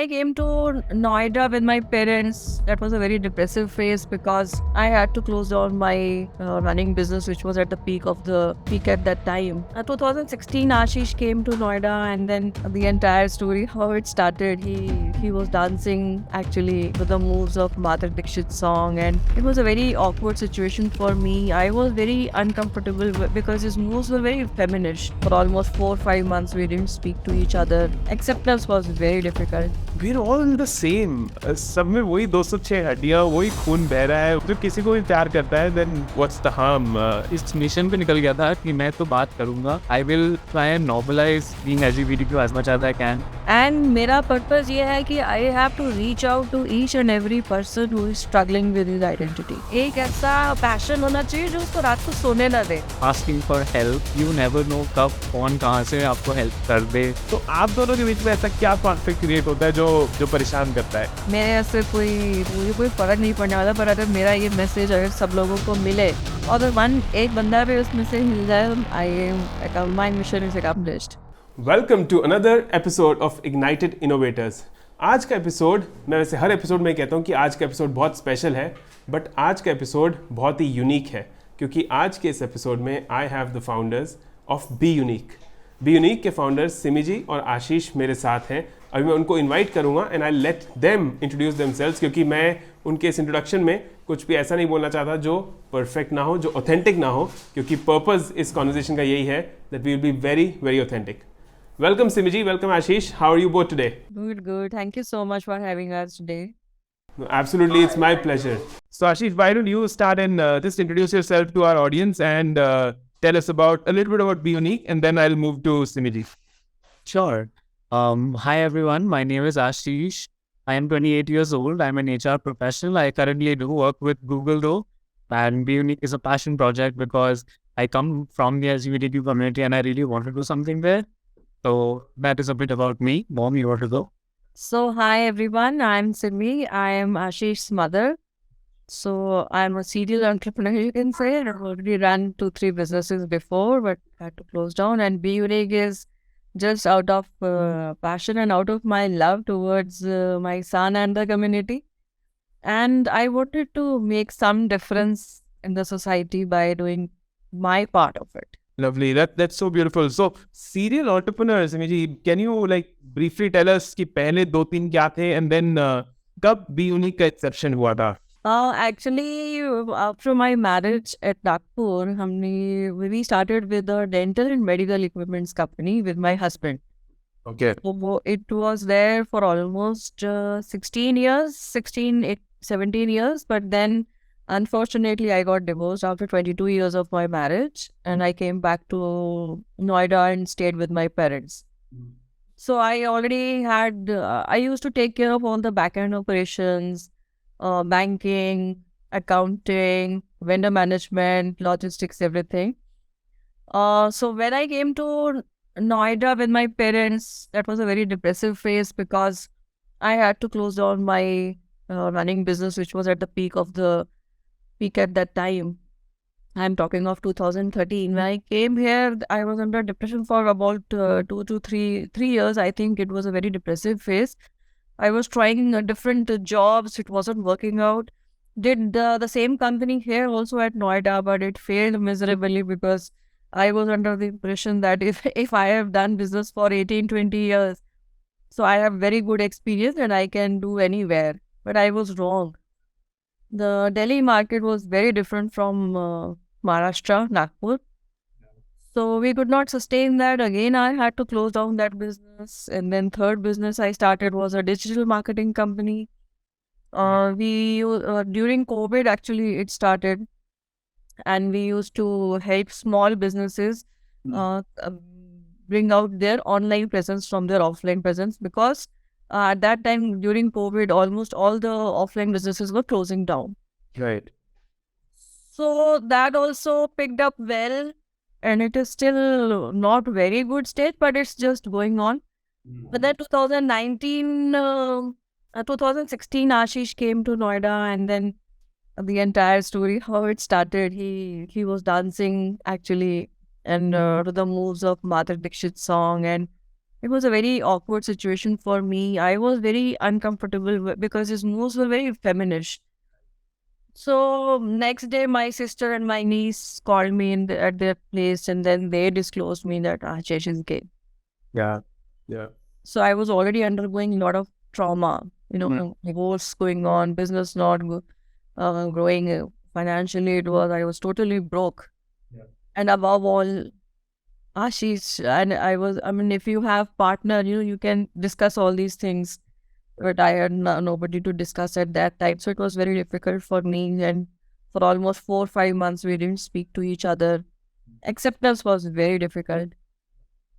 I came to Noida with my parents. That was a very depressive phase because I had to close down my running business, which was at the peak at that time. 2016, Aashish came to Noida, and then the entire story, how it started. He was dancing actually with the moves of Madhur Dixit's song, and it was a very awkward situation for me. I was very uncomfortable because his moves were very feminist. For almost 4 or 5 months, we didn't speak to each other. Acceptance was very difficult. We're all the same. सब में वही 206 हड्डियाँ, वही खून बह रहा है. जो किसी को भी प्यार करता है, then what's the harm? इस मिशन पे निकल गया था कि मैं तो बात करूंगा. I will try and normalize being LGBTQ as much as I can. And मेरा पर्पस ये है कि I have to reach out to each and every person who is struggling with his identity. एक ऐसा पैशन होना चाहिए जो उसको रात को सोने ना दे. Asking for help, you never know कब कौन कहाँ से आपको हेल्प कर दे. तो आप दोनों के बीच में ऐसा क्या कॉन्फ्लिक्ट क्रिएट होता है जो परेशान करता है? मेरे ऐसे मुझे कोई फर्क नहीं पड़ने वाला, पर अगर मेरा ये मैसेज अगर सब लोगों को मिले और एक बंदा भी उसमें से मिल जाए, my mission is accomplished. Welcome to another episode of Ignited Innovators. आज का एपिसोड, मैं वैसे हर एपिसोड में कहता हूँ कि आज का एपिसोड बहुत स्पेशल है, बट आज का एपिसोड बहुत ही यूनिक है क्योंकि आज के इस एपिसोड में I have the founders of BeUnic के फाउंडर्स सिमी जी और आशीष मेरे साथ हैं. अभी मैं उनको इनवाइट करूंगा and I let them introduce themselves, क्योंकि मैं उनके इस इंट्रोडक्शन में कुछ भी ऐसा नहीं बोलना चाहता जो परफेक्ट ना हो, जो ऑथेंटिक ना हो, क्योंकि पर्पस इस कॉन्वर्सेशन का यही है that we will be very very authentic. Welcome Simmi, welcome Aashish. How are you both today? Good. Thank you so much for having us today. No, absolutely, it's my pleasure. So Aashish, why don't you start and just introduce yourself to our audience and tell us about a little bit about BeUnic, and then I'll move to Simmi ji. Sure. Hi everyone. My name is Aashish. I am 28 years old. I'm an HR professional. I currently do work with Google though, and BeUnic is a passion project because I come from the LGBTQ community and I really want to do something there. So that is a bit about me. Mom, you want to go? So hi everyone, I'm Simmi. I am Aashish's mother. So I'm a serial entrepreneur, you can say. I've already run 2-3 businesses before, but had to close down. And BeUnic is just out of passion and out of my love towards my son and the community. And I wanted to make some difference in the society by doing my part of it. Lovely. That's so beautiful. So serial entrepreneurs, Simmi ji, can you like briefly tell us कि पहले 2-3 क्या थे and then कब BeUnic का inception हुआ था? Actually, after my marriage at Nagpur, we started with a dental and medical equipments company with my husband. Okay. So it was there for almost 17 years, but then unfortunately I got divorced after 22 years of my marriage, and I came back to Noida and stayed with my parents. So I already had, I used to take care of all the back-end operations, banking, accounting, vendor management, logistics, everything. So when I came to Noida with my parents, that was a very depressive phase because I had to close down my running business, which was at the peak at that time. I'm talking of 2013. When I came here, I was under depression for about 2 to 3 years. I think it was a very depressive phase. I was trying different jobs. It wasn't working out. Did the same company here also at Noida, but it failed miserably because I was under the impression that if I have done business for 18-20 years, so I have very good experience and I can do anywhere. But I was wrong. The Delhi market was very different from Maharashtra, Nagpur. So we could not sustain that. Again, I had to close down that business. And then third business I started was a digital marketing company. During COVID, actually, it started. And we used to help small businesses bring out their online presence from their offline presence because at that time, during COVID, almost all the offline businesses were closing down. Right. So that also picked up well, and it is still not very good state, but it's just going on. But then 2016, Aashish came to Noida, and then the entire story, how it started. He was dancing actually, and to the moves of Madhur Dixit's song, and It was a very awkward situation for me. I was very uncomfortable because his moves were very feminist. So next day, my sister and my niece called me at their place, and then they disclosed me that Aashish is gay. Yeah. Yeah. So I was already undergoing a lot of trauma, divorce going on, business not growing financially. I was totally broke. Yeah. And above all, Ashish, and I mean, if you have partner, you can discuss all these things, but I had nobody to discuss at that time. So it was very difficult for me. And for almost 4 or 5 months, we didn't speak to each other. Acceptance was very difficult.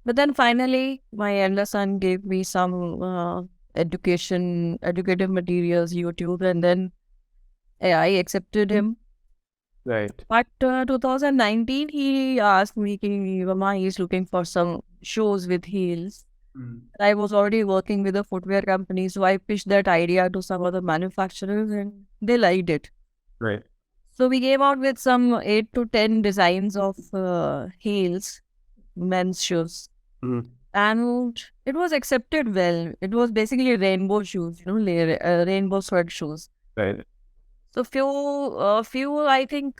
But then finally, my elder son gave me some educative materials, YouTube, and then I accepted him. Right. But 2019, he asked me, Mama, he's looking for some shoes with heels. I was already working with a footwear company, so I pitched that idea to some other manufacturers and they liked it. Right. So we came out with some 8 to 10 designs of heels, men's shoes. And it was accepted well. It was basically rainbow shoes, rainbow sweat shoes. Right. So I think,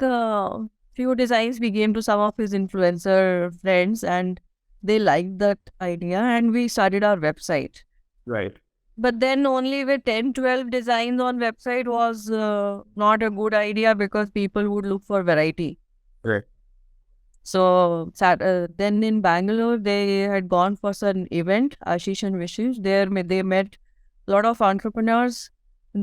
few designs we gave to some of his influencer friends, and they liked that idea, and we started our website. Right. But then only with 10, 12 designs on website was not a good idea because people would look for variety. Right. So then in Bangalore, they had gone for some event, Aashish and Wishes. There they met a lot of entrepreneurs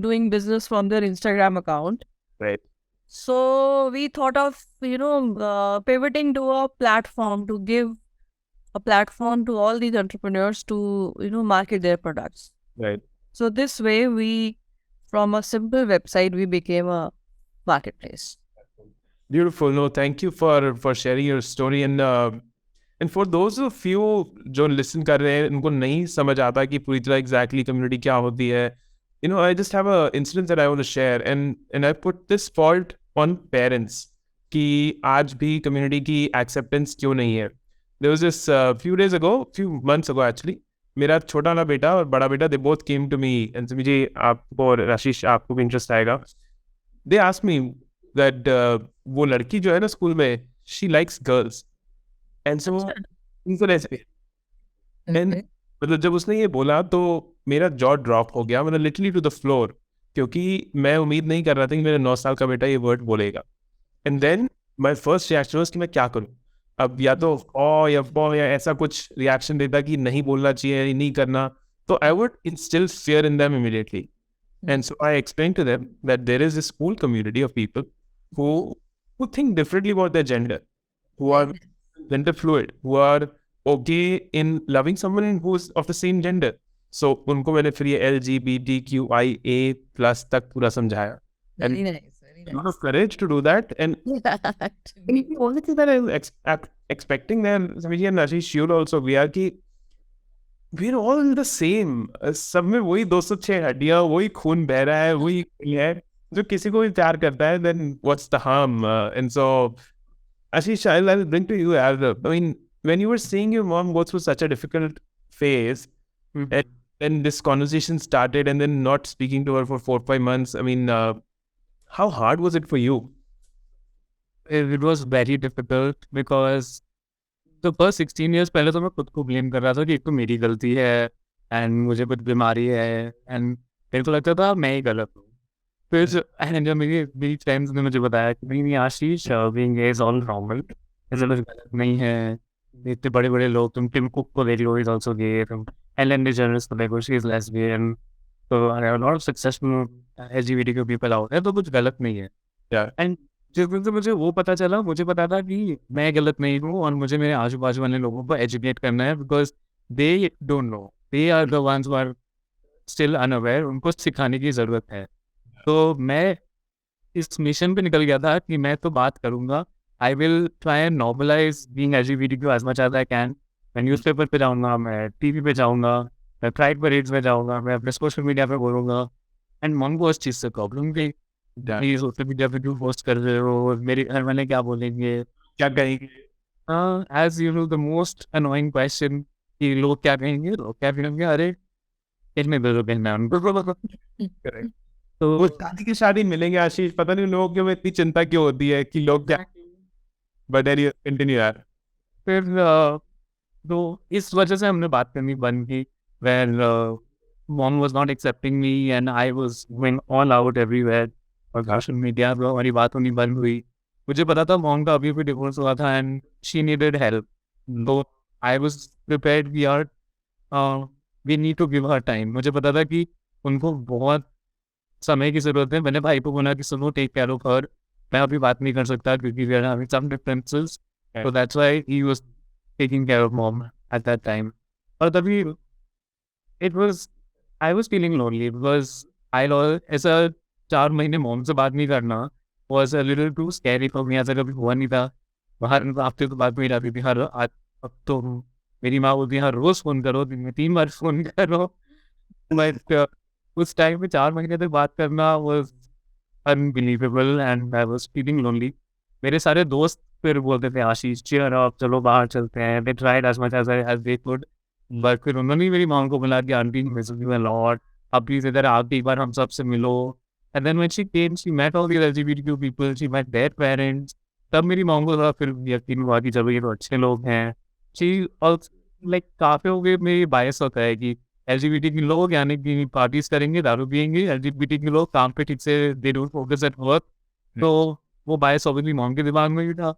doing business from their Instagram account. Right. So we thought of, pivoting to a platform to give a platform to all these entrepreneurs to, market their products. Right. So this way, from a simple website, we became a marketplace. Beautiful. No, thank you for sharing your story. And for those of you जो listen कर रहे हैं, उनको नहीं समझ आता कि पूरी तरह exactly community क्या होती है. I just have a incident that I want to share, and I put this fault on parents कि आज भी community की acceptance क्यों नहीं है. There was this few months ago actually. मेरा छोटा वाला बेटा और बड़ा बेटा, they both came to me and Simmi जी, आपको और आशीष आपको भी इंटरेस्ट आएगा. They asked me that वो लड़की जो है ना स्कूल में, she likes girls, and so उनको ऐसे, and मतलब जब उसने ये बोला तो मेरा जॉ ड्रॉप हो गया, मतलब लिटरली टू द फ्लोर, क्योंकि मैं उम्मीद नहीं कर रहा था कि मेरे 9 साल का बेटा ये वर्ड बोलेगा. And then my first reaction was कि मैं क्या करूं. अब या तो ओ या बो या ऐसा कुछ रिएक्शन देता कि नहीं बोलना चाहिए, नहीं करना, तो I would instil fear in them immediately. And so I explained to them that there is this whole community of people who think differently about their gender, who are gender fluid, who are okay in loving someone who's of the same gender. So उनको मैंने फिर ये LGBTQIA+ तक पूरा समझाया. Very nice. A lot of courage to do that. And the only thing that I was expecting there, Simmi and Aashish, you also, we are कि we're all the same. सब में वही 206 हड्डियाँ, वही खून बह रहा है, वही है. जो किसी को भी प्यार करता है, then what's the harm? And so, Aashish, I'll bring to you. I mean, when you were seeing your mom go through such a difficult phase, and then this conversation started, and then not speaking to her for 4-5 months, I mean, how hard was it for you? It was very difficult because the first 16 years पहले तो मैं खुद को blame कर रहा था कि एक तो मेरी गलती है एंड मुझे कुछ बीमारी है एंड मेरे को लगता था मैं ही गलत हूँ. फिर जब मेरी फ्रेंड्स ने मुझे बताया कि नहीं Ashish, being gay is all normal, ऐसा कुछ गलत नहीं है. इतने बड़े बड़े लोग, तुम टिम कुक को देख लो, इज ऑल्सो गे, तुम एलन डिजेनरेस को देखो, शी इज लेस्बियन, तो I have lot of successful LGBTQ people out है, तो कुछ गलत नहीं है. एंड जिस दिन से मुझे वो पता चला, मुझे पता था कि मैं गलत नहीं हूँ और मुझे मेरे आजू बाजू वाले लोगों को एजुकेट करना है, because they don't know, they are the ones who are still unaware, उनको सिखाने की ज़रूरत है. तो मैं इस मिशन पे निकल गया था कि मैं तो बात करूँगा, I will try and normalise being LGBTQ as much as I can. मैं न्यूज़पेपर पे जाऊँगा, मैं टीवी पे जाऊँगा, मैं प्राइड परेड्स में जाऊँगा, मैं अपने सोशल मीडिया पे बोलूँगा. एंड मन को उस चीज़ से प्रॉब्लम थी, सोशल मीडिया पे क्यों पोस्ट कर रहे हो, मेरे घर वाले क्या बोलेंगे, क्या कहेंगे. As you know, the most annoying question कि लोग क्या कहेंगे, अरे कहने दो जो कहना है उनको। करेक्ट। तो वो शादी की शादी मिलेंगे आशीष, पता नहीं लोगों के में इतनी चिंता क्यों होती है कि लोग क्या, बट एनी कंटिन्यू यार। फिर तो इस वजह से हमने बात करनी बंद की, when mom was not accepting me and I was going all out everywhere और सोशल मीडिया पर हमारी बात होनी बंद हुई। मुझे पता था मॉम का अभी भी डिवोर्स हुआ था एंड शी नीडेड हेल्प, तो I was prepared we are we need to give her time. मुझे पता था कि उनको बहुत समय की ज़रूरत है। मैंने भाई को बोला कि सुनो, टेक केयर ऑफ हर, मैं अभी बात नहीं कर सकता क्योंकि we are having some differences, so that's why he was taking care of mom at that time. और तभी it was, I was feeling lonely because I lost ऐसा 4 महीने मॉम से बात नहीं करना was a little too scary for me। ऐसा कभी हुआ नहीं था। बाहर हफ्ते तो बात नहीं जाती थी हर आज। अब तो मेरी माँ बोलती है हर रोज फोन करो, दिन में 3 बार फोन करो। बट उस टाइम में 4 महीने तक बात करना was unbelievable and I was feeling lonely। मेरे सारे दोस्त फिर बोलते थे आशीष cheer up, चलो बाहर चलते हैं। They tried as much as they could, but फिर उन्होंने मेरी मॉम को बोला कि aunty miss you a lot, आप प्लीज इधर आके एक बार हम सबसे मिलो। And then when she came she met all the LGBTQ people, she met their parents. तब मेरी मॉम को थोड़ा फिर यकीन हुआ कि चलो ये तो अच्छे लोग हैं। शी ऑल्सो लाइक काफियों के में ये बायस होता है कि एलजीबीटीक्यू लोग यानी कि पार्टीज करेंगे, दारू पियेंगे, एलजीबीटीक्यू लोग काम पे ठीक से they don't focus at work. तो वो बायस ऑब्वियसली मॉम के दिमाग में भी था।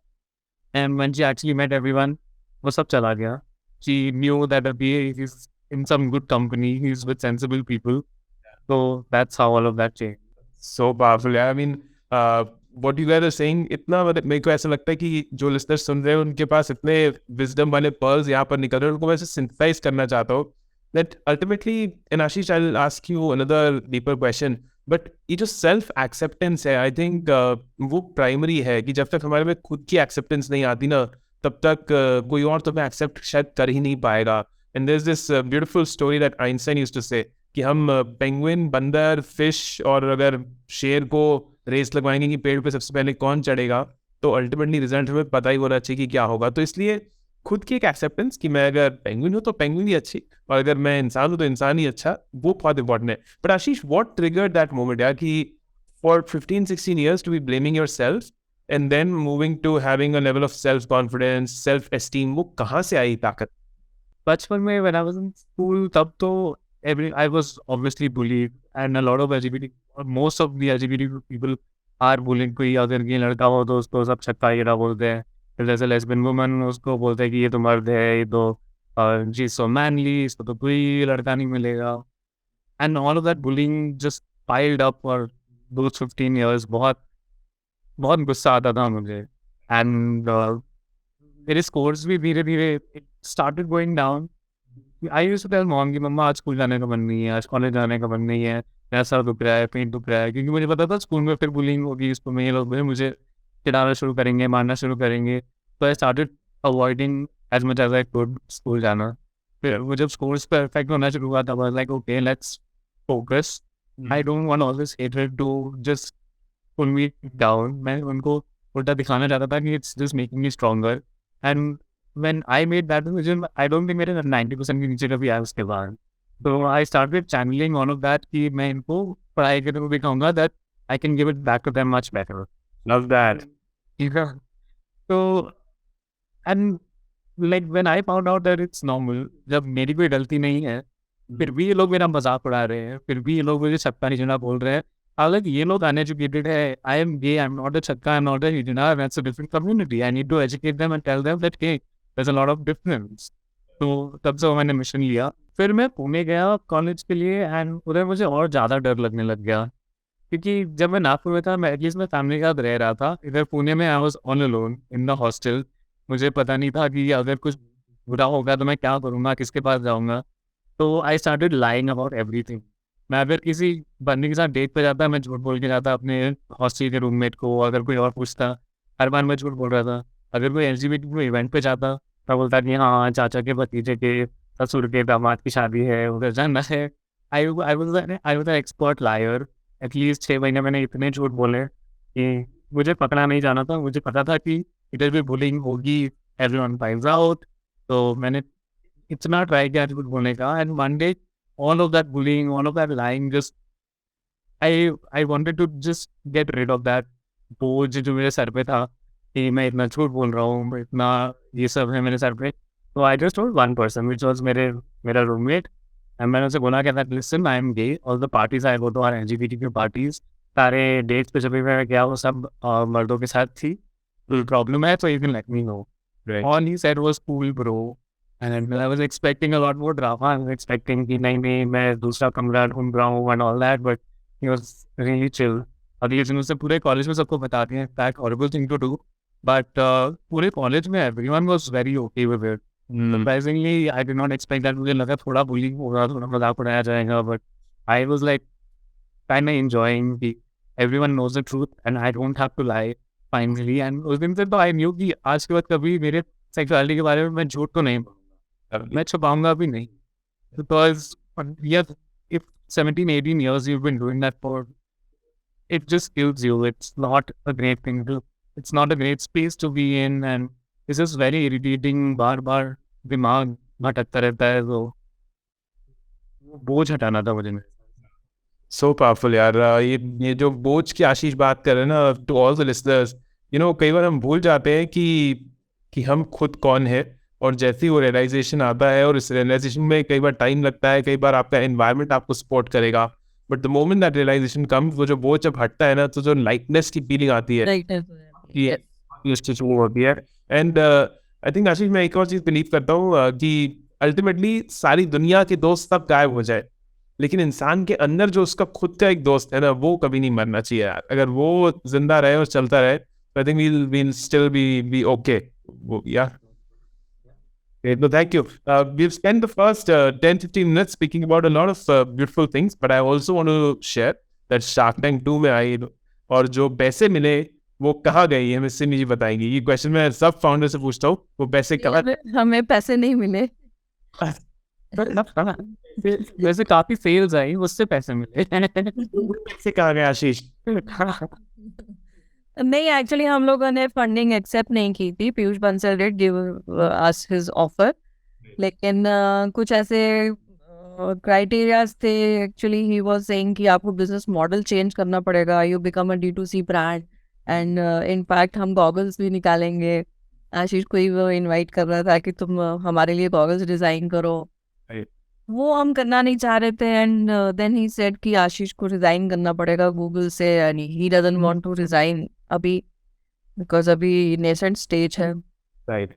And when she actually met everyone, वो सब चला गया। She knew that he's in some good company, he's with sensible people. So that's how all of that changed. So powerful यार। I mean, what you guys are saying, इतना मतलब मेरे को ऐसा लगता है कि जो listeners सुन रहे हैं उनके पास इतने wisdom वाले pearls यहाँ पर निकल रहे हैं, उनको मैं ऐसे synthesize करना चाहता हूँ that ultimately, and Ashish, I'll ask you another deeper question, but ये जो self acceptance है, I think वो primary है कि जब तक हमारे में खुद की acceptance नहीं आती ना, तब तक कोई और तो मैं accept शायद कर ही नहीं पाएगा। And there's this beautiful story that Einstein used to say कि हम पेंगुइन, बंदर, फिश और अगर शेर को रेस लगवाएंगे कि पेड़ पे सबसे पहले कौन चढ़ेगा, तो अल्टीमेटली रिजल्ट हमें पता ही होना चाहिए कि क्या होगा। तो इसलिए खुद की एक एक्सेप्टेंस कि मैं अगर पेंगुइन हूँ तो पेंगुइन ही अच्छी, और अगर मैं इंसान हूँ तो इंसान ही अच्छा, वो बहुत इंपॉर्टेंट है। But Ashish, what triggered that moment यार कि for 15-16 years to be blaming yourself and then moving to having a level of self confidence, self esteem, वो कहाँ से आई ताकत? बचपन में when I was in school, तब तो I was obviously bullied and a lot of LGBT, most of the LGBT people are bullied। कोई अगर ये लड़का हो तो उसको सब छक्का येड़ा बोलते हैं, फिर जैसे लेस्बियन वुमन उसको बोलते हैं कि ये तो मर्द है, ये तो जी सो मैनली, इसको तो कोई लड़का नहीं मिलेगा। And all of that bullying just piled up for those 15 years। बहुत बहुत गुस्सा आता था मुझे। एंड मेरे स्कोर्स भी धीरे धीरे started going down. I used to tell mom कि मम्मा आज स्कूल जाने का मन नहीं है, आज कॉलेज जाने का मन नहीं है, मेरा सर दुख रहा है, पेट दुख रहा है, क्योंकि मुझे पता था स्कूल में फिर बुलिंग होगी, स्कूल में ये लोग मुझे चिढ़ाना शुरू करेंगे, मारना शुरू करेंगे। तो I started avoiding as much as I could school जाना। फिर वो जब स्कोर्स परफेक्ट होना शुरू हुआ था, was like okay let's focus, I don't want all this hatred to just pull me down. मैं उनको उल्टा दिखाना चाहता था कि it's just making me stronger. And when I made that decision, I don't think मेरे 90% के नीचे कभी आया उसके बाद। तो I started channeling all of that कि मैं इनको पढ़ाई के थ्रू दिखाऊंगा that I can give it back to them much better। Love that। ठीक है। तो and like when I found out that it's normal, जब मेरी कोई गलती नहीं है फिर भी ये लोग मेरा मजाक उड़ा रहे हैं, फिर भी ये लोग मुझे छक्का निशाना बोल रहे हैं, हालांकि ये लोग अनएजुकेटेड है। I am gay, I am not a छक्का, आई एम नॉट अ हिजड़ा, that's a different community. I need to educate them and tell them that hey there's a lot of difference। तो तब से मैंने mission लिया। फिर मैं पुणे गया कॉलेज के लिए एंड उधर मुझे और ज़्यादा डर लगने लग गया, क्योंकि जब मैं नागपुर में था मैं एटलीस्ट मैं फैमिली के साथ रह रहा था। इधर पुणे में I was on alone in the hostel. मुझे पता नहीं था कि अगर कुछ बुरा होगा तो मैं क्या करूँगा, किसके पास जाऊँगा। तो I started lying about everything. मैं अगर किसी बंदे के साथ डेट पे जाता मैं झूठ बोल के जाता अपने हॉस्टल के रूममेट को। अगर कोई और पूछता हर बार मैं झूठ बोल रहा था। अगर कोई LGBT इवेंट पे जाता तो बोलता कि हाँ चाचा के भतीजे के ससुर के दामाद की शादी है, उधर जाना है। I was expert liar. At least 6 महीने मैंने इतने झूठ बोले कि मुझे पकड़ा नहीं जाना था। मुझे पता था कि इधर भी बुलिंग होगी, एवरीवन फाइंड्स आउट। तो मैंने इतना ट्राई किया कुछ बोलने का, and one day all of that bullying, all of that lying, just I wanted to just get rid of that बोझ जो मेरे सर पे था कि मैं इतना झूठ बोल रहा हूँ, इतना ये सब है मेरे सर पे. तो I just told one person, which was मेरा roommate, and मैंने उसे बोला कि that listen, I am gay. All the parties I go to are LGBTQ parties. सारे डेट्स पे जब भी मैं गया वो सब मर्दों के साथ थी. प्रॉब्लम है तो you can let me know. Right. All he said was cool bro. And I was expecting a lot more drama. I was expecting कि नहीं मैं दूसरा कमरा ढूंढ रहा हूँ and all that, but he was really chill. अब ये चीज़ उससे पूरे कॉलेज में सबको बता दिया. That horrible thing to do. But पूरे कॉलेज में everyone was very okay with it. Surprisingly, I did not expect that. मुझे लगा थोड़ा bullying होगा, थोड़ा मजाक उड़ाया जाएगा, but I was like kind of enjoying the everyone knows the truth and I don't have to lie finally. And उस दिन से तो I knew कि आज के बाद कभी मेरे sexuality के बारे में मैं झूठ तो नहीं बोलूँगा, मैं छुपाऊंगा भी नहीं. Because yeah, if 17, 18 years you've been doing that for, it just kills you. It's not a great thing to, it's not a great space to be in, and it's just very irritating. बार बार दिमाग भटकता रहता है, तो बोझ हटाना था मुझे. So powerful यार. ये जो बोझ की आशीष बात कर रहे हैं ना, टू ऑल द लिसनर्स, कई बार हम भूल जाते हैं कि हम खुद कौन है, और जैसे ही वो रियलाइजेशन आता है, और इस रियलाइजेशन में कई बार टाइम लगता है, कई बार आपका एनवायरनमेंट आपको सपोर्ट करेगा, but the moment that realisation comes, वो जो बोझ जब हटता है ना, तो जो लाइटनेस की फीलिंग आती है, होती है. एंड आई थिंक आशीष, मैं एक और चीज़ बिलीव करता हूँ कि अल्टीमेटली सारी दुनिया के दोस्त सब गायब हो जाए, लेकिन इंसान के अंदर जो उसका खुद का एक दोस्त है ना, वो कभी नहीं मरना चाहिए यार. अगर वो जिंदा रहे और चलता रहे, तो I think we'll still be okay. Yeah. Great. No, thank you. We've spent the first 10-15 minutes speaking about a lot of beautiful things, but I also want to share that Shark Tank 2 में आई, और जो पैसे मिले वो कहाँ गए, ये हमें सिमी जी बताएंगी. ये क्वेश्चन मैं सब फाउंडर से पूछता हूँ, वो पैसे कहाँ. हमें पैसे नहीं मिले. वैसे काफी फेल्स आई, उससे पैसे मिले. पैसे कहाँ गए आशीष? नहीं, एक्चुअली हम लोगों ने फंडिंग एक्सेप्ट नहीं की थी. Piyush Bansal did give us his offer, लेकिन कुछ ऐसे क्राइटेरियाज थे. एक्चुअली ही वाज सेइंग कि आपको बिजनेस मॉडल चेंज करना पड़ेगा, you become a D2C brand, and in fact हम गॉगल्स भी निकालेंगे. आशीष को ही वो इनवाइट कर रहा था कि तुम हमारे लिए गॉगल्स डिज़ाइन करो. वो हम करना नहीं चाह रहे थे, एंड देन ही सेड कि आशीष को रिज़ाइन करना पड़ेगा गूगल से, and he doesn't want to resign अभी, बिकॉज अभी नेसेंट स्टेज है. राइट.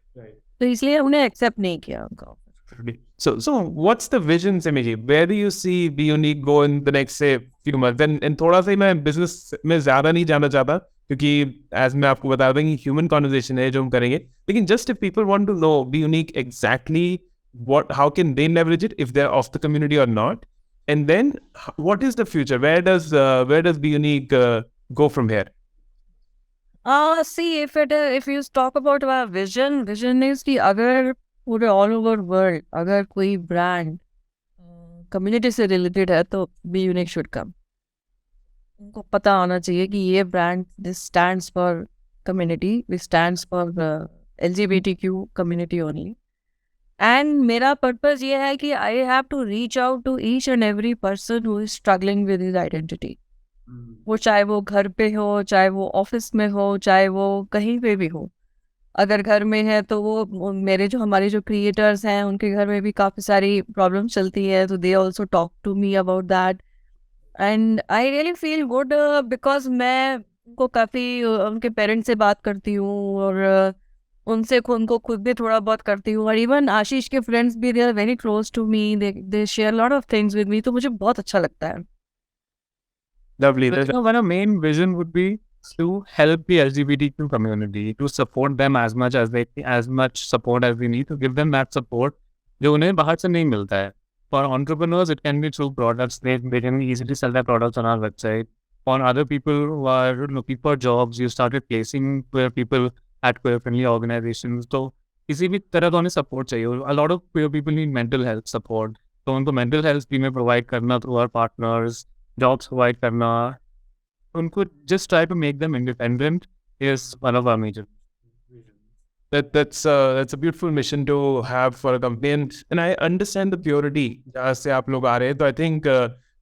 तो इसलिए हमने एक्सेप्ट नहीं किया उनका. So what's the vision, Simmi ji? Where do you see BeUnic go in the next, say, few months? And थोड़ा सा मैं बिजनेस में ज़्यादा नहीं जाना चाहता, क्योंकि as मैं आपको बता दूँ कि ह्यूमन कॉन्वर्जेशन है जो हम करेंगे, लेकिन just if people want to know BeUnic exactly how can they leverage it, if they're of the community or not, and then what is the future? Where does BeUnic go from here? See, if you talk about our vision is कि अगर पूरे all over world अगर कोई brand community से related है तो BeUnic should come. उनको पता होना चाहिए कि ये brand this stands for community, this stands for LGBTQ community only. And मेरा पर्पस ये है कि I have to reach out to each and every person who is struggling with his identity. वो चाहे वो घर पे हो, चाहे वो ऑफिस में हो, चाहे वो कहीं पे भी हो. अगर घर में है तो वो हमारे जो क्रिएटर्स हैं उनके घर में भी काफ़ी सारी प्रॉब्लम्स चलती है, तो they also talk to me about that. And I really feel good because मैं उनको काफ़ी उनके पेरेंट्स से बात करती हूँ, और उनको खुद भी थोड़ा बहुत करती हूँ, और इवन आशीष के फ्रेंड्स भी they are very close to me, they share lot of things with me, तो मुझे बहुत अच्छा लगता है. Lovely. One of main vision would be to help the LGBTQ community, to support them as much support as we need, to give them that support जो उन्हें बाहर से नहीं मिलता है. For entrepreneurs, it can be through products. They can easily sell their products on our website. For other people who are looking for jobs, you started placing queer people at queer-friendly organizations. तो किसी भी तरह का उन्हें support चाहिए. A lot of queer people need mental health support. तो उनको mental health भी में provide करना through our partners, jobs provide करना, उनको just try to make them independent is one of our major visions. that's a beautiful mission to have for a company, and I understand the purity जहाँ से आप लोग आ रहे हैं. तो I think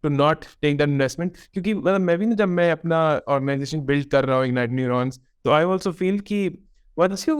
to not take that investment, क्योंकि मतलब मैं भी ना, जब मैं अपना organization build कर रहा हूँ Ignite Neurons, तो I also feel कि once you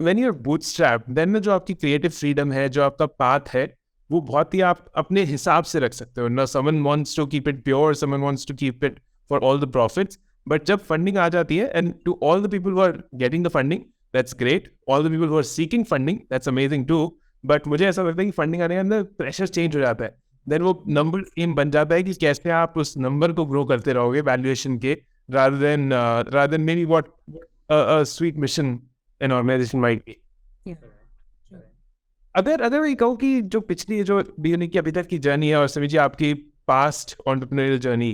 when you're bootstrapped, then जो आपकी creative freedom है, जो आपका path है, वो बहुत ही आप अपने हिसाब से रख सकते हो ना. Someone wants to keep it pure, someone wants to keep it for all the profits, but जब funding आ जाती है, and to all the people who are getting the funding, that's great. All the people who are seeking funding, that's amazing too. But मुझे ऐसा लगता है कि funding आने के अंदर प्रेशर चेंज हो जाता है. देन वो नंबर गेम बन जाता है कि कैसे आप उस नंबर को ग्रो करते रहोगे वैल्यूएशन के, rather than maybe what a sweet mission an organization might be. अगर मैं कहूँ कि जो पिछली जो BeUnic की अभी तक की जर्नी है, और समी जी आपकी पास्ट एंटरप्रेन्योरियल जर्नी,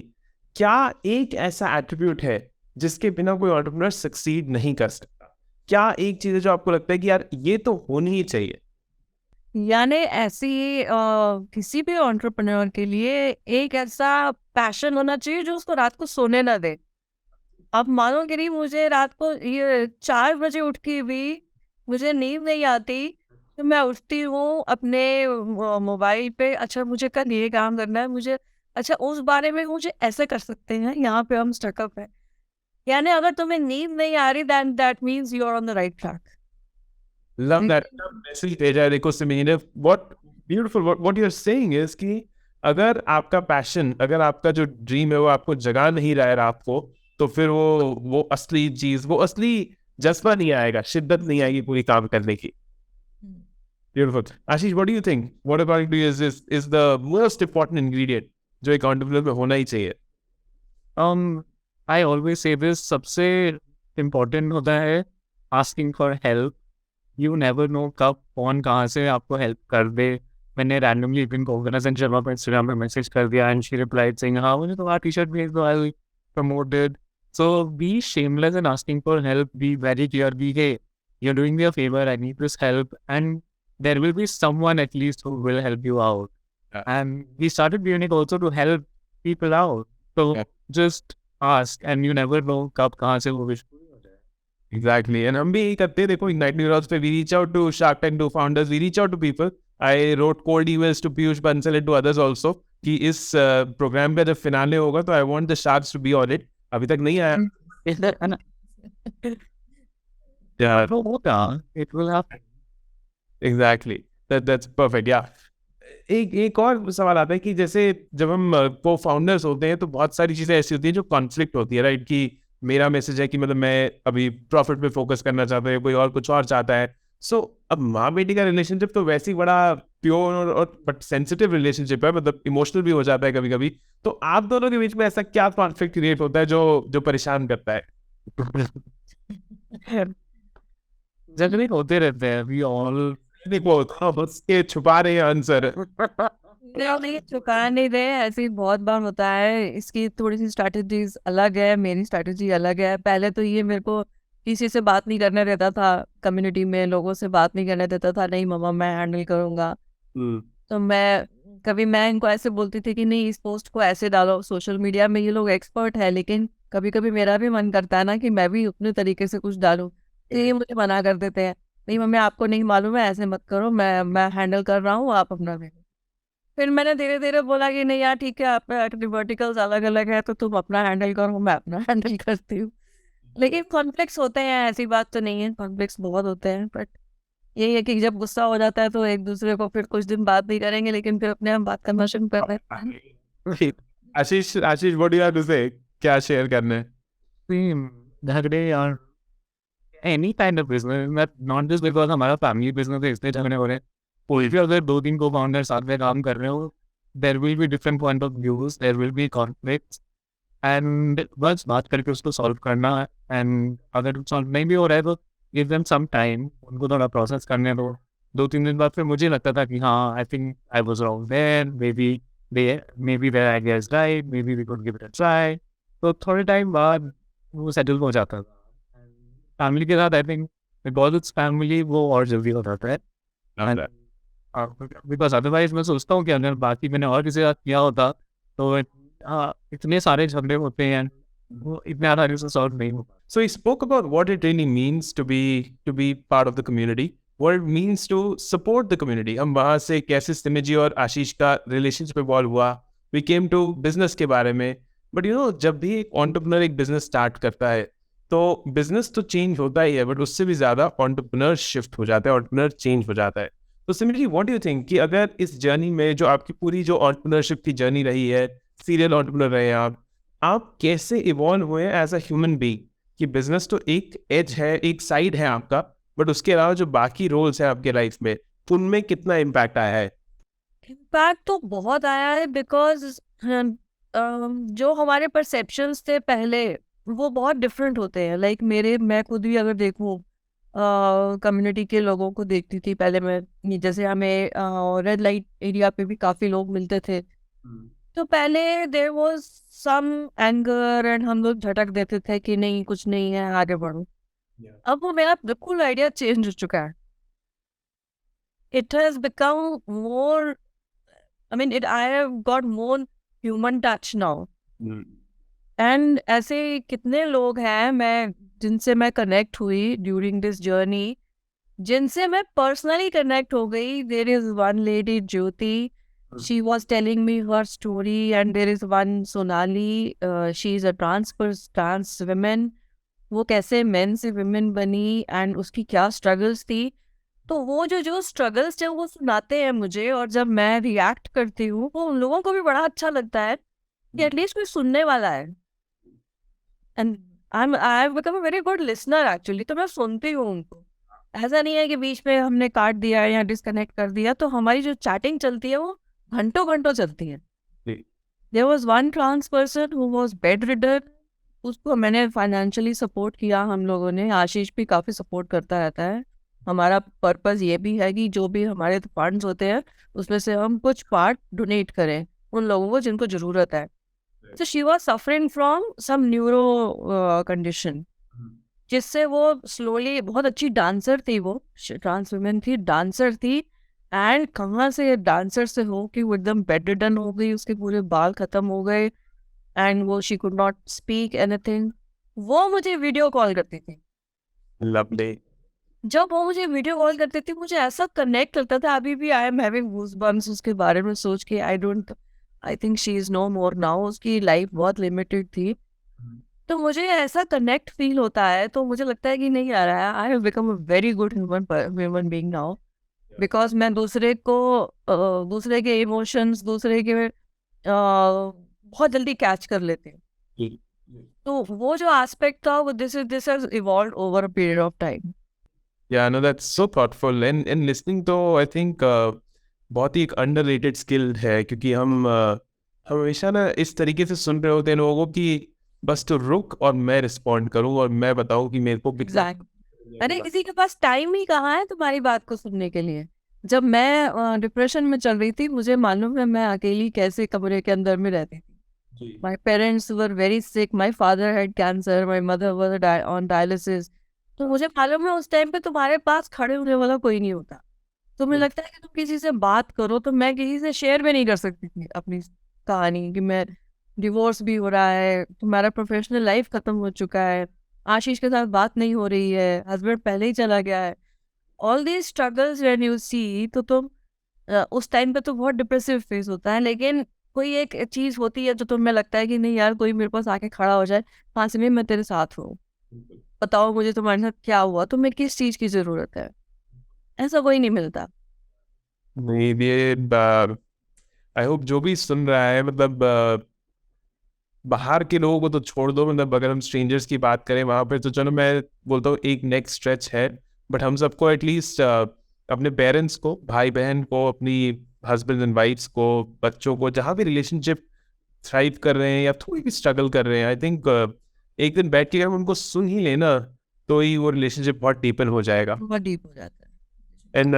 क्या एक ऐसा एट्रीब्यूट है जिसके बिना कोई एंटरप्रेन्योर सक्सीड नहीं कर सकता? क्या एक चीज है जो आपको लगता है कि यार ये तो होनी ही चाहिए? यानी ऐसी किसी भी एंटरप्रेन्योर के लिए एक ऐसा पैशन होना चाहिए जो उसको रात को सोने ना दे. आप मानोगे नहीं, मुझे रात को ये 4 बजे उठ के भी मुझे नींद नहीं आती. तो मैं उठती हूँ अपने मोबाइल पे, अच्छा मुझे कल ये काम करना है, मुझे अच्छा उस बारे में मुझे ऐसे कर सकते हैं, यहाँ पे हम स्टकअप है. यानी अगर तुम्हें नींद नहीं आ रही, then that means you are on the right track. Love that message भेजा है. देखो सिमी ने, what beautiful, what you're saying is कि अगर आपका पैशन, अगर आपका जो ड्रीम है वो आपको जगा नहीं रहा है रात को, तो फिर वो असली चीज, वो असली जज्बा नहीं आएगा, शिद्दत नहीं आएगी पूरी काम करने की. Beautiful. Ashish, what do you think? What about you is the most important ingredient जो एक एंटरप्रेन्योर में होना ही चाहिए? I always say this, सबसे important होता है asking for help. You never know कब कौन कहाँ से आपको help कर दे. मैंने randomly even को Aashish Chopra पे Instagram पे message कर दिया, and she replied saying, हाँ मुझे तो t-shirt भेज दो, I'll promote it. So be shameless in asking for help. Be very clear. Be, hey, you're doing me a favor, I need this help, and there will be someone at least who will help you out. Yeah. And we started BeUnic also to help people out. So just ask, and you never know कब कहाँ से वो wish पूरी हो जाए. Exactly. And हम भी यही करते हैं. देखो IgnitedNeurons पे we reach out to Shark Tank, to founders, we reach out to people. I wrote cold emails to Piyush Bansal and to others also कि इस प्रोग्राम का जब फिनाले होगा तो I want the sharks to be on it. अभी तक नहीं आया. Yeah, it will happen. Exactly. That's perfect. Yeah. एक और सवाल आता है कि जैसे जब हम को फाउंडर्स होते हैं तो बहुत सारी चीजें ऐसी होती हैं जो कॉन्फ्लिक्ट होती है, राइट? कि मेरा मैसेज है कि मतलब मैं अभी प्रॉफिट पे फोकस करना चाहता हूँ, कोई और कुछ और चाहता है. सो अब माँ बेटी का रिलेशनशिप तो वैसे ही बड़ा प्योर और बट सेंसिटिव रिलेशनशिप है, मतलब इमोशनल भी हो जाता है कभी कभी. तो आप दोनों के बीच में ऐसा क्या कॉन्फ्लिक्ट क्रिएट होता है जो परेशान करता है? झगड़े होते रहते हैं. We all ये छुपा रहे हैं आंसर. नहीं, छुपा नहीं रहे, ऐसे ही बहुत बार होता है. इसकी थोड़ी सी स्ट्रैटेजीज अलग है, मेरी स्ट्रैटेजी अलग है. पहले तो ये मेरे को किसी से बात नहीं करने देता था, कम्युनिटी में लोगों से बात नहीं करने देता था. नहीं मम्मा मैं हैंडल करूँगा. तो मैं इनको ऐसे बोलती थी कि नहीं इस पोस्ट को ऐसे डालो. सोशल मीडिया में ये लोग एक्सपर्ट है, लेकिन कभी कभी मेरा भी मन करता है ना कि मैं भी अपने तरीके से कुछ डालूं. ये मुझे मना कर देते हैं, नहीं मम्मी आपको नहीं मालूम है, ऐसे मत करो, मैं हैंडल कर रहा हूँ, आप अपना देखो. फिर मैंने धीरे धीरे बोला कि नहीं यार ठीक है, आप वर्टिकल्स अलग अलग है तो तुम अपना हैंडल करो, मैं अपना हैंडल करती हूँ. लेकिन कॉन्फ्लिक्ट्स होते हैं, ऐसी बात तो नहीं है, कॉन्फ्लिक्ट्स बहुत होते हैं. बट यही है कि जब गुस्सा हो जाता है तो एक दूसरे को फिर कुछ दिन बात नहीं करेंगे, लेकिन फिर अपने हम बात करना शुरू कर देते हैं. Ashish what do you have to say? क्या शेयर करना है? झगड़े यार any kind of business, not just because हमारा फैमिली बिजनेस है इसलिए झगड़े हो रहे हैं. कोई भी अगर 2-3 को फाउंडर साथ में काम कर रहे हो, there will be different point of views, there will be conflicts, and बस बात करके उसको सॉल्व करना. एंड अगर सॉल्व नहीं भी हो रहा है तो give them some time, उनको थोड़ा प्रोसेस करने दो. 2-3 दिन बाद फिर मुझे लगता था कि हाँ I think I was wrong there, maybe their idea is right, maybe we could give it a try. तो थोड़े टाइम बाद वो सेटल हो जाता था. फैमिली के साथ I think because it's family वो और जल्दी हो जाता है. बिकॉज अदरवाइज मैं सोचता हूँ कि अगर बाकी मैंने और किसी के साथ किया होता तो इतने सारे झगड़े होते हैं. वो इतने आसानी से सॉल्व नहीं हो। So he spoke about what it really means to be part of the community, what it means to support the community. हम वहाँ से कैसे सिमी जी और आशीष का रिलेशनशिप इवॉल्व हुआ, we came to business के बारे में। बट जब भी एक entrepreneur एक बिजनेस स्टार्ट करता है तो बिजनेस तो चेंज होता ही है, बट उससे भी ज़्यादा entrepreneur शिफ्ट हो जाता है, entrepreneur चेंज हो जाता है। तो सिमी जी, व्हाट डू यू थिंक कि अगर इस जर्नी में जो आपकी पूरी जो entrepreneurship की जर्नी रही है, सीरियल entrepreneur रहे हैं आप कैसे इवॉल्व हुए एज अ ह्यूमन बीइंग? कि बिजनेस तो एक एज है, एक साइड है आपका, बट उसके अलावा जो बाकी रोल्स हैं आपके लाइफ में, उनमें कितना इम्पैक्ट आया है? इम्पैक्ट तो बहुत आया है, बिकॉज जो हमारे परसेप्शंस थे पहले वो बहुत डिफरेंट होते हैं। लाइक मैं खुद भी अगर देखूँ, कम्युनिटी के लोगों को देखती थी पहले मैं, जैसे हमें रेड लाइट एरिया पे भी काफ़ी लोग मिलते थे। तो पहले there was some anger and हम लोग झटक देते थे कि नहीं कुछ नहीं है, आगे बढ़ो। अब वो मेरा बिल्कुल आइडिया चेंज हो चुका है। It has become more, I mean it I have got more human touch now. And ऐसे कितने लोग हैं मैं जिनसे मैं कनेक्ट हुई ड्यूरिंग दिस जर्नी, जिनसे मैं पर्सनली कनेक्ट हो गई। There is one lady Jyoti, she was telling me her story, and there is one Sonali, she is a trans woman, वो कैसे men से women बनी and उसकी क्या struggles थी। तो वो जो struggles थे वो सुनाते हैं मुझे, और जब मैं react करती हूँ वो उन लोगों को भी बड़ा अच्छा लगता है कि एटलीस्ट कोई सुनने वाला है। And I have become a very good listener actually. तो मैं सुनती हूँ उनको, ऐसा नहीं है कि बीच में हमने काट दिया या डिस्कनेक्ट कर दिया। तो हमारी जो चैटिंग चलती है वो घंटों घंटों चलती है। There was one trans person who was bedridden, उसको मैंने फाइनेंशियली सपोर्ट किया। हम लोगों ने, आशीष भी काफ़ी सपोर्ट करता रहता है। हमारा पर्पस ये भी है कि जो भी हमारे फंड्स होते हैं उसमें से हम कुछ पार्ट डोनेट करें उन लोगों को जिनको ज़रूरत है। So she was suffering from some neuro condition, जिससे वो स्लोली, बहुत अच्छी डांसर थी, वो ट्रांस वुमेन थी, डांसर थी। एंड कहाँ से डांसर से हो कि वो एकदम बेड रिडन हो गई, उसके पूरे बाल खत्म हो गए एंड वो she could not speak anything. वो मुझे वीडियो कॉल करती थी। लवली। जब वो मुझे वीडियो कॉल करती थी मुझे ऐसा कनेक्ट करता था। अभी भी आई एम हैविंग गूज़बम्प्स उसके बारे में सोच के। I think she is no more now, उसकी लाइफ बहुत लिमिटेड थी। तो मुझे ऐसा कनेक्ट फील होता है, तो मुझे लगता है कि नहीं आ रहा है, I have become a very good human being now, because मैं दूसरे को दूसरे के इमोशंस, दूसरे के बहुत जल्दी कैच कर लेती हूँ। तो वो जो एस्पेक्ट था वो this has evolved over a period of time. Yeah, no, that's so thoughtful. And listening तो I think बहुत ही एक underrated skill है, क्योंकि हम हमेशा ना इस तरीके से सुन रहे होते हैं लोगों की, बस तो रुक और मैं रिस्पॉन्ड करूँ और मैं बताऊँ कि मेरे को एग्जैक्ट। अरे किसी के पास टाइम ही कहाँ है तुम्हारी बात को सुनने के लिए। जब मैं डिप्रेशन में चल रही थी, मुझे मालूम है मैं अकेली कैसे कमरे के अंदर में रहती थी। My parents were very sick, my father had cancer, my mother was on dialysis. तो मुझे मालूम है उस टाइम पे तुम्हारे पास खड़े होने वाला कोई नहीं होता। तुम्हें लगता है कि तुम किसी से बात करो, तो मैं किसी से शेयर भी नहीं कर सकती थी अपनी कहानी कि मैं डिवोर्स भी हो रहा है, तुम्हारा प्रोफेशनल लाइफ खत्म हो चुका है, आशीष के साथ बात नहीं हो रही है, हस्बैंड पहले ही चला गया है। All these struggles when you see, तो तुम उस टाइम पे तो बहुत डिप्रेसिव फेस होता है। लेकिन कोई एक चीज़ होती है जो तुम्हें लगता है कि नहीं यार, कोई मेरे पास आके खड़ा हो जाए, पास में मैं तेरे साथ हूँ, बताओ मुझे तुम्हारे साथ क्या हुआ, तुम्हें किस चीज़ की ज़रूरत है। ऐसा कोई नहीं मिलता। नहीं, ये आई होप जो भी सुन रहा है, मतलब बाहर के लोगों को तो छोड़ दो, मतलब अगर हम स्ट्रेंजर्स की बात करें वहाँ पे, तो चलो मैं बोलता हूँ एक नेक्स्ट स्ट्रेच है, बट हम सबको एटलीस्ट अपने पेरेंट्स को, भाई बहन को, अपनी हस्बैंड एंड वाइफ्स को, बच्चों को, जहाँ भी रिलेशनशिप थ्राइव कर रहे हैं या थोड़ी भी स्ट्रगल कर रहे हैं, आई थिंक एक दिन बैठ के अगर हम उनको सुन ही लेना तो ही वो रिलेशनशिप बहुत डीपन हो जाएगा। बहुत डीप हो जाता है। And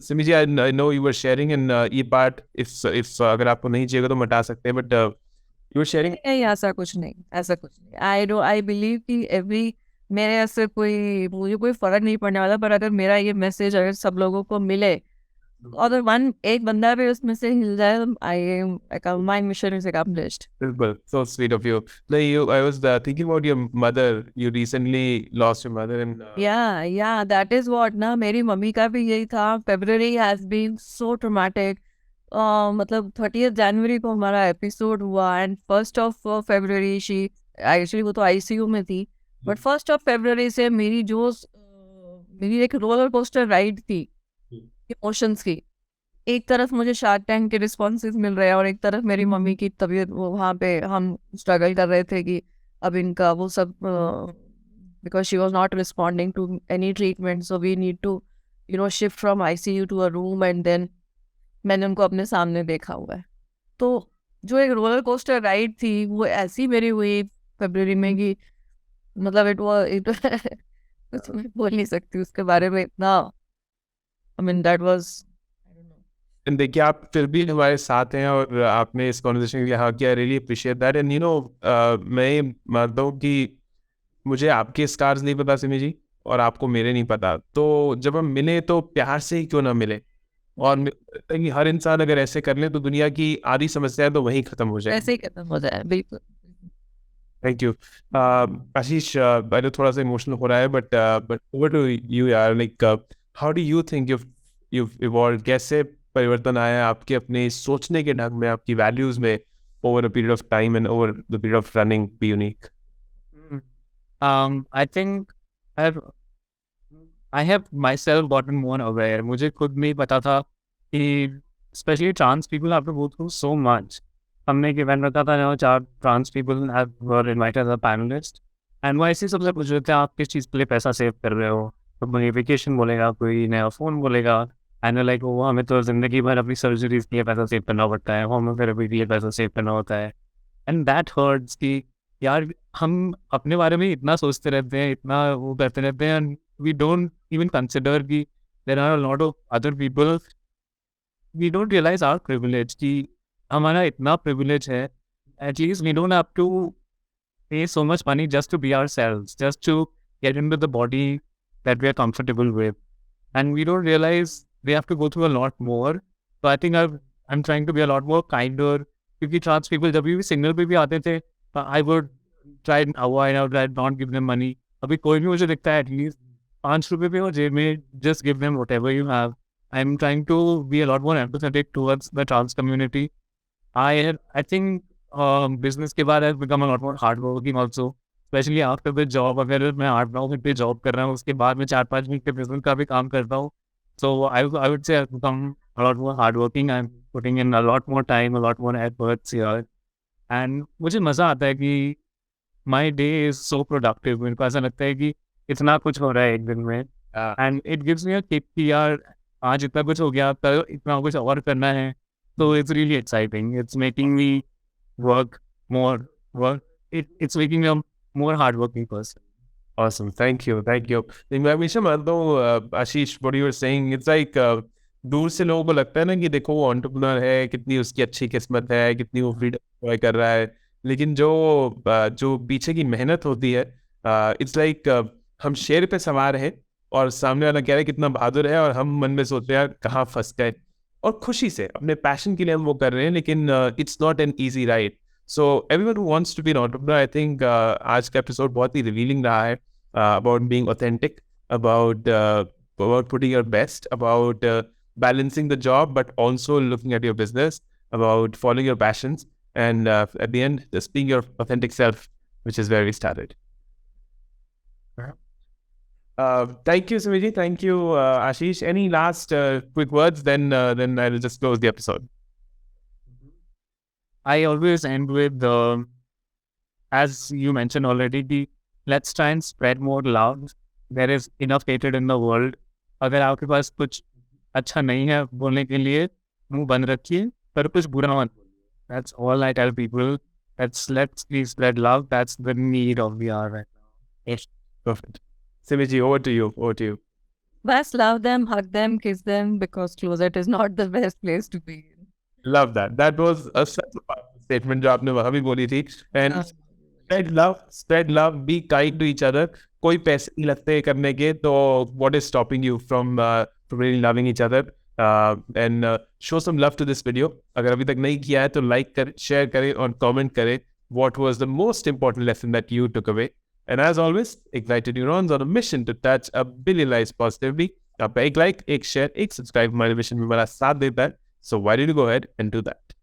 Simmi ji, I know you were sharing, and ये पार्ट इफ अगर आपको नहीं चाहिए तो हटा सकते हैं, बट यू वर शेयरिंग। नहीं, ऐसा कुछ नहीं, ऐसा कुछ नहीं। आई बिलीव कि एवरी, मेरे ऐसे कोई, मुझे कोई फर्क नहीं पड़ने वाला, पर अगर मेरा ये मैसेज अगर सब लोगों को मिले अगर वन एक बंदा भी उसमें से हिल जाए, I my mission is accomplished. Simple. So sweet of you. No, I was thinking about your mother. You recently lost your mother, and या दैट इज व्हाट ना, मेरी मम्मी का भी यही था. February has been so traumatic. मतलब 30th जनवरी को हमारा एपिसोड हुआ and 1st of February she, actually वो तो आईसीयू में थी, बट 1st of February से मेरी एक रोलर कोस्टर राइड थी इमोशंस की. एक तरफ मुझे शार्क टैंक के रिस्पॉन्सेज मिल रहे हैं और एक तरफ मेरी मम्मी की तबीयत, वो वहाँ पे हम स्ट्रगल कर रहे थे कि अब इनका वो सब, because she was not responding to any treatment, so we need to shift from ICU to a room, and then मैंने उनको अपने सामने देखा हुआ है. तो जो एक रोलर कोस्टर राइड थी वो ऐसी मेरी हुई फरवरी में कि मतलब इट कुछ मैं बोल नहीं सकती उसके बारे में इतना. आई मीन दैट वाज, देखिए आप फिर भी हमारे साथ हैं और आपने इस कॉन्वर्सेशन के लिए हाँ किया. Really appreciate that. एंड मैं ये मानता हूँ कि मुझे आपके स्टार्स नहीं पता सिमी जी, और आपको मेरे नहीं पता. तो जब हम मिले तो प्यार से ही क्यों ना मिले. और कि हर इंसान अगर ऐसे कर ले तो दुनिया की आधी समस्या तो वहीं खत्म हो जाए. ऐसे ही खत्म हो जाए. बिल्कुल. थैंक यू आशीष. पहले थोड़ा सा इमोशनल हो रहा है, बट ओवर टू यू यार. Like how do you think you evolve. कैसे परिवर्तन आया आपके अपने सोचने के ढंग में, आपकी वैल्यूज में, over a period of time and over the period of running BeUnic. I think I've I have myself gotten more aware. मुझे खुद नहीं पता था कि especially trans people have to go through so much. हमने एक event रखा था जहाँ 4 trans people were invited as a panelist, and वो ऐसे सबसे पूछ रहे थे आप किस चीज़ के लिए पैसा सेव कर रहे हो. तो कोई वेकेशन बोलेगा, कोई नया फ़ोन बोलेगा, एंड लाइक वो हमें तो ज़िंदगी भर अपनी सर्जरीज के लिए पैसा सेव करना पड़ता है, होम्योथेरेपी के लिए पैसा सेव करना होता है. एंड दैट हर्ट्स कि यार हम अपने बारे में इतना सोचते रहते हैं, इतना वो करते रहते हैं, and we don't even consider कि there are a lot of other people. We don't realise our privilege कि हमारा इतना प्रिविलेज है. At least we don't have to pay so much money just to be ourselves, just to get into the body that we are comfortable with. And we don't realize we have to go through a lot more. So I think I'm trying to be a lot more kinder. क्योंकि trans people जब भी signal पे भी आते थे, I would try and avoid, I would try not give them money. अभी कोई भी मुझे दिखता है एटलीस्ट 5 रुपये पे हो जेब में, just give them whatever you have. I'm trying to be a lot more empathetic towards the trans community. I think business के बाद I've become a lot more hardworking also, especially after the job. अगर मैं 8-9 घंटे job कर रहा हूँ उसके बाद मैं 4-5 घंटे बिजनेस का भी काम करता हूँ. So I would say I've become a lot more hardworking. I'm putting in a lot more time, a lot more efforts here, and मुझे मज़ा आता है कि my day is so productive. मेरे को ऐसा लगता है कि इतना कुछ हो रहा है एक दिन में, and it gives me a kick कि यार आज इतना कुछ हो गया, कल इतना कुछ और करना है. So it's really exciting. It's making me work more. It's making me a more hardworking person. Awesome. Thank you. मैं हमेशा मानता हूँ आशीष, what you were saying, it's like दूर से लोगों को लगता है ना कि देखो वो एंटरप्रेन्योर है, कितनी उसकी अच्छी किस्मत है, कितनी वो फ्रीडम एंजॉय कर रहा है. लेकिन जो पीछे की मेहनत होती है, इट्स लाइक हम शेर पे सवार हैं और सामने वाला कह रहा है कितना बहादुर है, और हम मन में सोच रहे हैं यार कहाँ फंस गए. और खुशी से अपने पैशन के लिए हम वो कर रहे हैं, लेकिन it's not an easy ride. So everyone who wants to be an entrepreneur, I think आज का एपिसोड बहुत ही रिवीलिंग रहा है. About being authentic, about putting your best, about balancing the job but also looking at your business, about following your passions, and at the end just being your authentic self, which is where we started. Thank you, Simmi ji. Thank you, Aashish. Any last quick words? Then I'll just close the episode. I always end with, as you mentioned already, let's try and spread more love. There is enough hatred in the world. अगर आपके पास कुछ अच्छा नहीं है बोलने के लिए, मुंह बंद रखिए, पर कुछ बुरा मत बोलिए. That's all I tell people. Let's please spread love. That's the need of the hour right now. Yes. Perfect. Simmi ji, over to you. best love them, hug them, kiss them, because closet is not the best place to be in. Love that. That was such a powerful statement जो आपने वहाँ भी बोली थी. And spread love, be kind to each other. कोई पैसे नहीं लगते करने के, तो what is stopping you from really loving each other? and show some love to this video. अगर अभी तक नहीं किया है तो like करें, share करें और comment करें what was the most important lesson that you took away. And as always, Ignited Neurons on a mission to touch a billion lives positively. आपका एक like, एक share, एक subscribe हमारे mission में हमारा साथ देता है. So why don't you go ahead and do that?